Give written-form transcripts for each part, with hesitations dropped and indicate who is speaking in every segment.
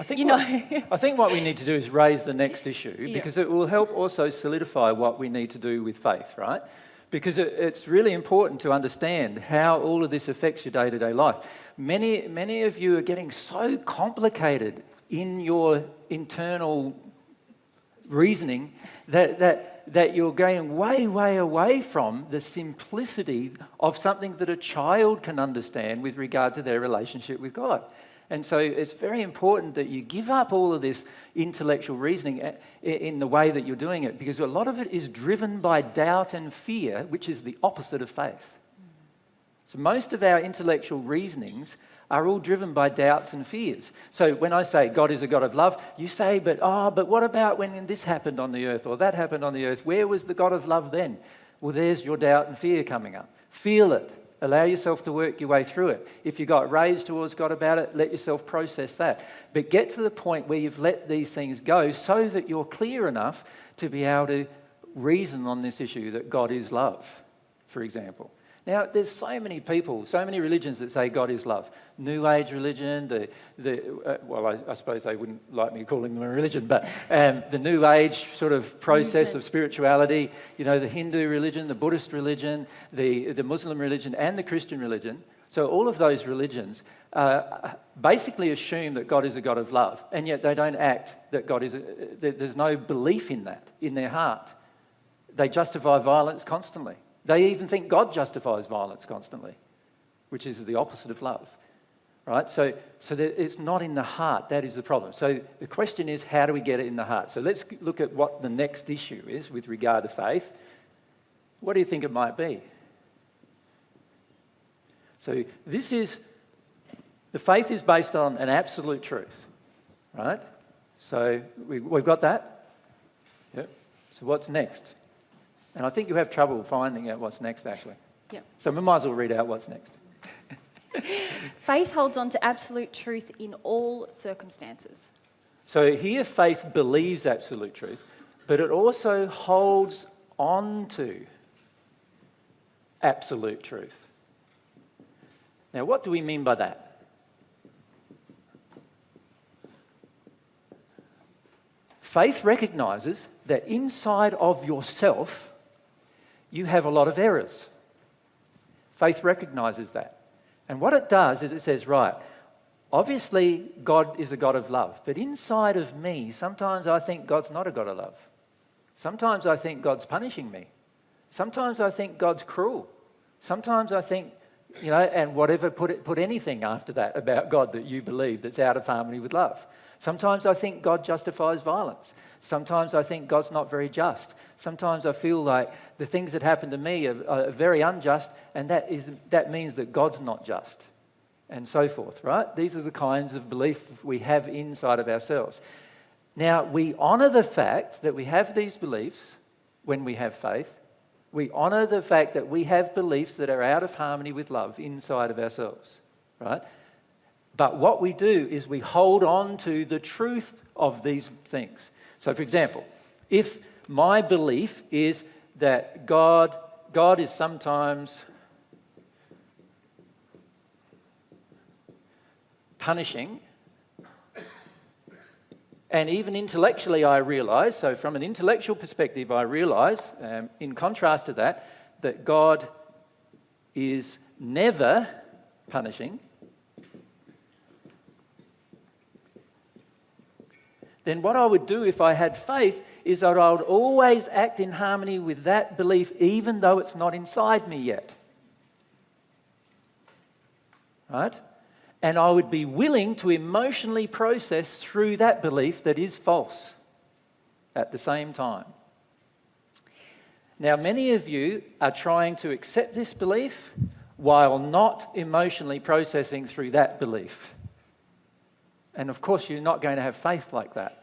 Speaker 1: I think
Speaker 2: You know,
Speaker 1: I think what we need to do is raise the next issue,
Speaker 2: Yeah.
Speaker 1: because it will help also solidify what we need to do with faith, right? Because it's really important to understand how all of this affects your day-to-day life. Many of you are getting so complicated in your internal reasoning that you're going way away from the simplicity of something that a child can understand with regard to their relationship with God. And so it's very important that you give up all of this intellectual reasoning in the way that you're doing it, because a lot of it is driven by doubt and fear, which is the opposite of faith. So most of our intellectual reasonings are all driven by doubts and fears. So when I say God is a God of love, you say, but what about when this happened on the earth or that happened on the earth? Where was the God of love then? Well, there's your doubt and fear coming up. Feel it. Allow yourself to work your way through it. If you got rage towards God about it, let yourself process that. But get to the point where you've let these things go so that you're clear enough to be able to reason on this issue that God is love, for example. Now, there's so many people, so many religions that say God is love. New Age religion, I suppose they wouldn't like me calling them a religion, but the New Age sort of process of spirituality, the Hindu religion, the Buddhist religion, the Muslim religion, and the Christian religion. So all of those religions basically assume that God is a God of love, and yet they don't act that God is, there's no belief in that in their heart. They justify violence constantly. They even think God justifies violence constantly, which is the opposite of love, right? So it's not in the heart. That is the problem. So the question is, how do we get it in the heart? So let's look at what the next issue is with regard to faith. What do you think it might be? So the faith is based on an absolute truth, right? So we've got that. Yep. So what's next? And I think you have trouble finding out what's next, actually.
Speaker 2: Yeah.
Speaker 1: So we might as well read out what's next.
Speaker 2: Faith holds on to absolute truth in all circumstances.
Speaker 1: So here faith believes absolute truth, but it also holds on to absolute truth. Now, what do we mean by that? Faith recognises that inside of yourself, you have a lot of errors. Faith recognises that. And what it does is it says, right, obviously God is a God of love, but inside of me, sometimes I think God's not a God of love. Sometimes I think God's punishing me. Sometimes I think God's cruel. Sometimes I think, and whatever, put anything after that about God that you believe that's out of harmony with love. Sometimes I think God justifies violence. Sometimes I think God's not very just. Sometimes I feel like the things that happen to me are very unjust, and that means that God's not just, and so forth, right? These are the kinds of belief we have inside of ourselves. Now, we honour the fact that we have these beliefs when we have faith. We honour the fact that we have beliefs that are out of harmony with love inside of ourselves, right? But what we do is we hold on to the truth of these things. So, for example, if my belief is that God is sometimes punishing, and even intellectually I realise, so from an intellectual perspective I realise, in contrast to that God is never punishing, then what I would do if I had faith is that I would always act in harmony with that belief, even though it's not inside me yet. Right? And I would be willing to emotionally process through that belief that is false at the same time. Now, many of you are trying to accept this belief while not emotionally processing through that belief. And of course, you're not going to have faith like that.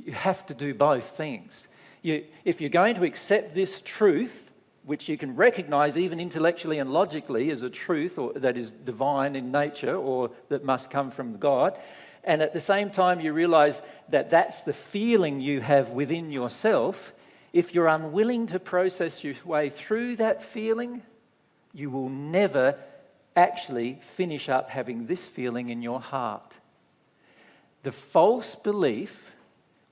Speaker 1: You have to do both things. If you're going to accept this truth, which you can recognize even intellectually and logically as a truth or that is divine in nature or that must come from God, and at the same time you realize that that's the feeling you have within yourself, if you're unwilling to process your way through that feeling, you will never actually finish up having this feeling in your heart. the false belief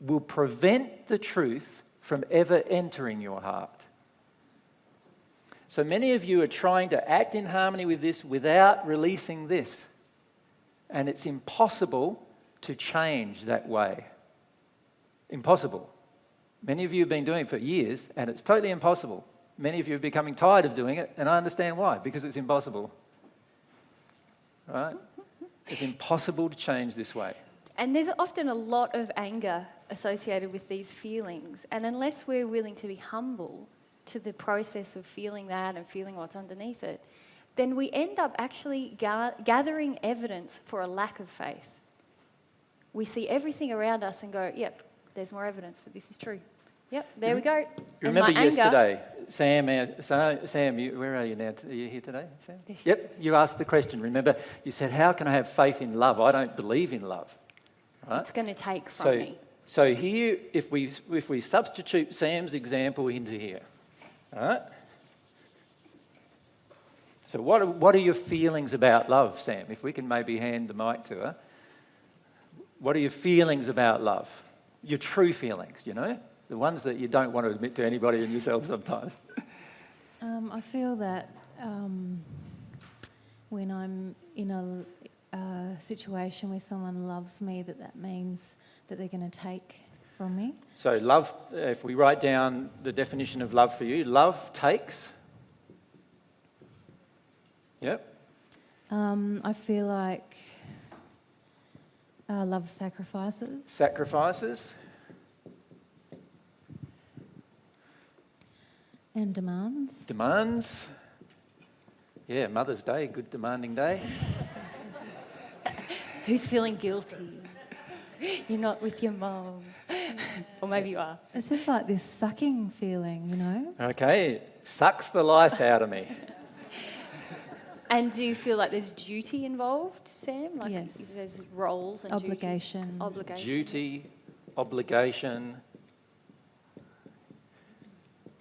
Speaker 1: will prevent the truth from ever entering your heart. So many of you are trying to act in harmony with this without releasing this. And it's impossible to change that way. Impossible. Many of you have been doing it for years, and it's totally impossible. Many of you are becoming tired of doing it, and I understand why, because it's impossible. Right? It's impossible to change this way.
Speaker 2: And there's often a lot of anger associated with these feelings. And unless we're willing to be humble to the process of feeling that and feeling what's underneath it, then we end up actually gathering evidence for a lack of faith. We see everything around us and go, yep, there's more evidence that this is true. Yep, there we go.
Speaker 1: Remember yesterday, Sam, where are you now? Are you here today, Sam? Yep, you asked the question. Remember, you said, how can I have faith in love? I don't believe in love. Right?
Speaker 2: It's going to take from me.
Speaker 1: So here, if we substitute Sam's example into here, all right? So what are your feelings about love, Sam? If we can maybe hand the mic to her. What are your feelings about love? Your true feelings, you know? The ones that you don't want to admit to anybody and yourself sometimes.
Speaker 3: I feel that when I'm in a situation where someone loves me, that means that they're going to take from me.
Speaker 1: So love, if we write down the definition of love for you, love takes. Yep.
Speaker 3: I feel like love sacrifices.
Speaker 1: Sacrifices.
Speaker 3: And demands.
Speaker 1: Demands. Yeah, Mother's Day, good demanding day.
Speaker 2: Who's feeling guilty? You're not with your mom. Or maybe you are.
Speaker 3: It's just like this sucking feeling, you know?
Speaker 1: Okay, sucks the life out of me.
Speaker 2: And do you feel like there's duty involved, Sam? Like
Speaker 3: yes.
Speaker 2: There's roles and
Speaker 3: obligation.
Speaker 2: Obligation.
Speaker 1: Duty, obligation.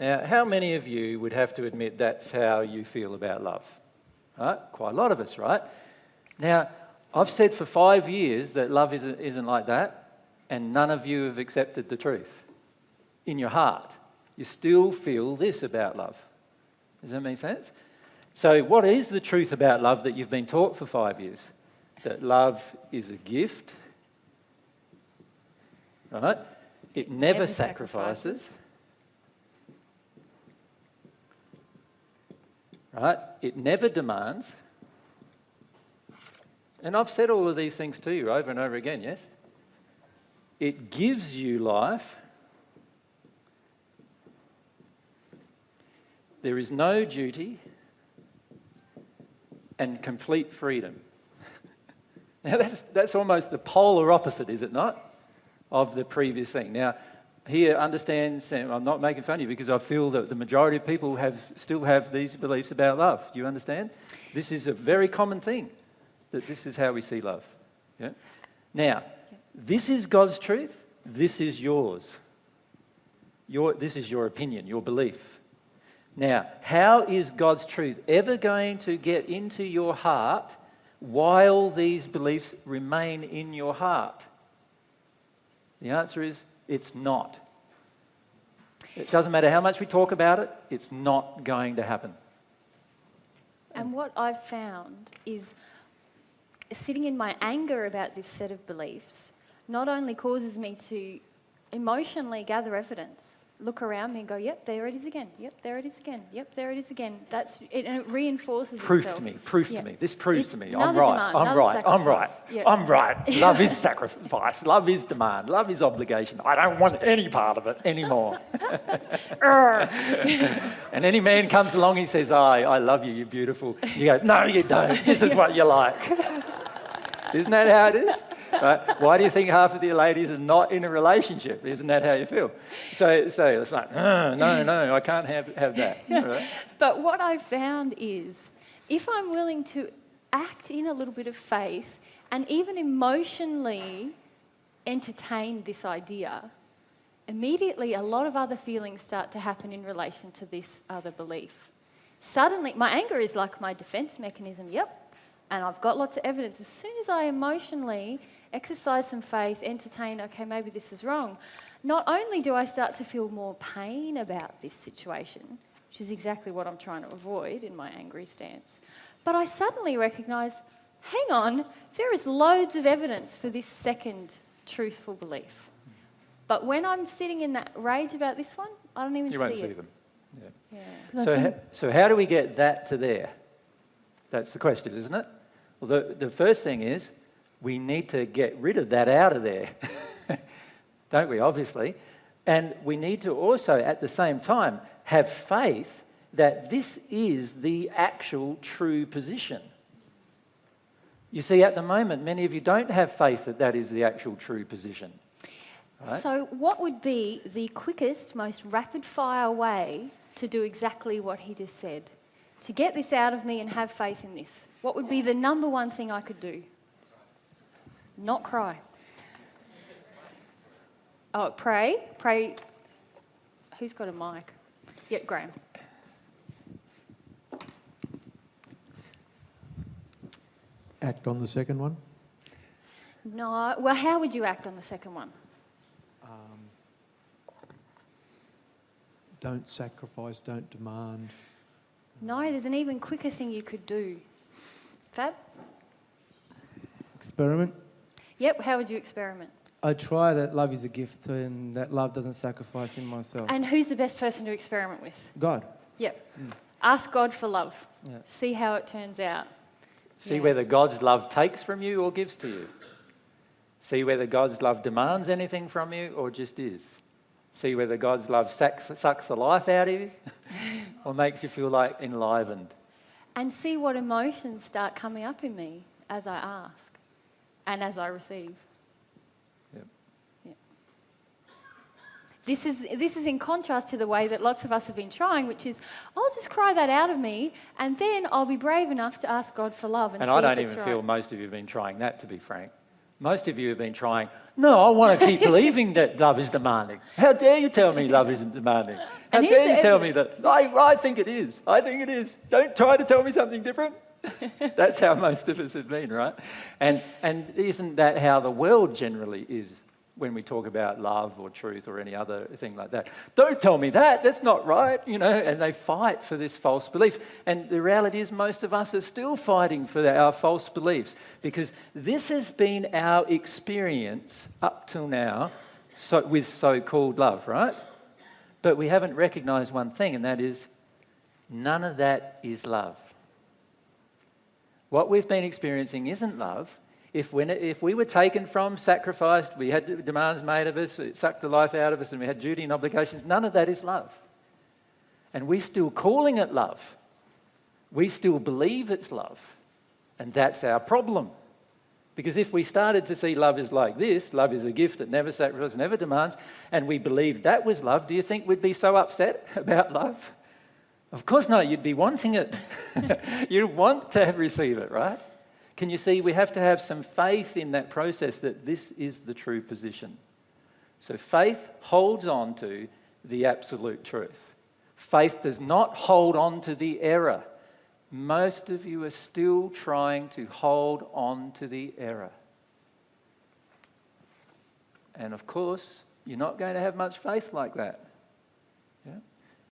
Speaker 1: Now, how many of you would have to admit that's how you feel about love? Right? Quite a lot of us, right? Now, I've said for 5 years that love isn't like that, and none of you have accepted the truth. In your heart, you still feel this about love. Does that make sense? So what is the truth about love that you've been taught for 5 years? That love is a gift, right? It never sacrifices. Right? It never demands. And I've said all of these things to you over and over again, yes? It gives you life. There is no duty and complete freedom. Now that's almost the polar opposite, is it not, of the previous thing. Now, here, understand, Sam, I'm not making fun of you because I feel that the majority of people still have these beliefs about love. Do you understand? This is a very common thing, that this is how we see love. Yeah? Now, this is God's truth. This is yours. This is your opinion, your belief. Now, how is God's truth ever going to get into your heart while these beliefs remain in your heart? The answer is, it's not. It doesn't matter how much we talk about it, it's not going to happen.
Speaker 2: And what I've found is sitting in my anger about this set of beliefs not only causes me to emotionally gather evidence, look around me and go, yep, there it is again. Yep, there it is again. Yep, there it is again. And it reinforces itself.
Speaker 1: Proof to me. This proves to me. I'm
Speaker 2: right.
Speaker 1: I'm right. Love is sacrifice. Love is demand. Love is obligation. I don't want any part of it anymore. And any man comes along, he says, I love you, you're beautiful. You go, no, you don't. This is what you like. Isn't that how it is? Right? Why do you think half of the ladies are not in a relationship? Isn't that how you feel? So it's like, no, I can't have that. Right?
Speaker 2: But what I've found is, if I'm willing to act in a little bit of faith and even emotionally entertain this idea, immediately a lot of other feelings start to happen in relation to this other belief. Suddenly, my anger is like my defense mechanism, yep, and I've got lots of evidence. As soon as I emotionally exercise some faith, entertain, okay, maybe this is wrong, not only do I start to feel more pain about this situation, which is exactly what I'm trying to avoid in my angry stance, but I suddenly recognise, hang on, there is loads of evidence for this second truthful belief. But when I'm sitting in that rage about this one, I don't even see it.
Speaker 1: You won't see them. Yeah.
Speaker 2: Yeah.
Speaker 1: So how do we get that to there? That's the question, isn't it? Well, the first thing is we need to get rid of that out of there, don't we, obviously? And we need to also, at the same time, have faith that this is the actual true position. You see, at the moment, many of you don't have faith that that is the actual true position. Right?
Speaker 2: So what would be the quickest, most rapid-fire way to do exactly what he just said? To get this out of me and have faith in this. What would be the number one thing I could do? Not cry. Oh, pray. Pray. Who's got a mic? Yeah, Graham.
Speaker 4: Act on the second one.
Speaker 2: No. Well, how would you act on the second one?
Speaker 4: Don't sacrifice, don't demand.
Speaker 2: No, there's an even quicker thing you could do. Fab?
Speaker 5: Experiment.
Speaker 2: Yep, how would you experiment?
Speaker 5: I try that love is a gift and that love doesn't sacrifice in myself.
Speaker 2: And who's the best person to experiment with?
Speaker 5: God.
Speaker 2: Yep. Ask God for love.
Speaker 5: Yeah.
Speaker 2: See how it turns out.
Speaker 1: See
Speaker 2: Yeah.
Speaker 1: whether God's love takes from you or gives to you. See whether God's love demands anything from you or just is. See whether God's love sucks the life out of you or makes you feel like enlivened.
Speaker 2: And see what emotions start coming up in me as I ask and as I receive.
Speaker 1: Yep.
Speaker 2: Yep. This is in contrast to the way that lots of us have been trying, which is, I'll just cry that out of me and then I'll be brave enough to ask God for love and see
Speaker 1: I
Speaker 2: if
Speaker 1: don't
Speaker 2: it's
Speaker 1: even
Speaker 2: right.
Speaker 1: feel most of you have been trying that, to be frank. Most of you have been trying, no, I want to keep believing that love is demanding. How dare you tell me love isn't demanding? How
Speaker 2: And here's
Speaker 1: dare you
Speaker 2: the
Speaker 1: tell me
Speaker 2: evidence.
Speaker 1: that? I think it is. I think it is. Don't try to tell me something different. That's how most of us have been, right? And isn't that how the world generally is when we talk about love or truth or any other thing like that? Don't tell me that. That's not right, and they fight for this false belief. And the reality is most of us are still fighting for our false beliefs because this has been our experience up till now with so-called love, right? But we haven't recognized one thing, and that is none of that is love. What we've been experiencing isn't love. If we were taken from, sacrificed, we had demands made of us, it sucked the life out of us, and we had duty and obligations, none of that is love. And we're still calling it love. We still believe it's love. And that's our problem. Because if we started to see love as like this, love is a gift that never sacrifices, never demands, and we believed that was love, do you think we'd be so upset about love? Of course not, you'd be wanting it. You'd want to receive it, right? Can you see, we have to have some faith in that process that this is the true position. So faith holds on to the absolute truth. Faith does not hold on to the error. Most of you are still trying to hold on to the error. And of course, you're not going to have much faith like that.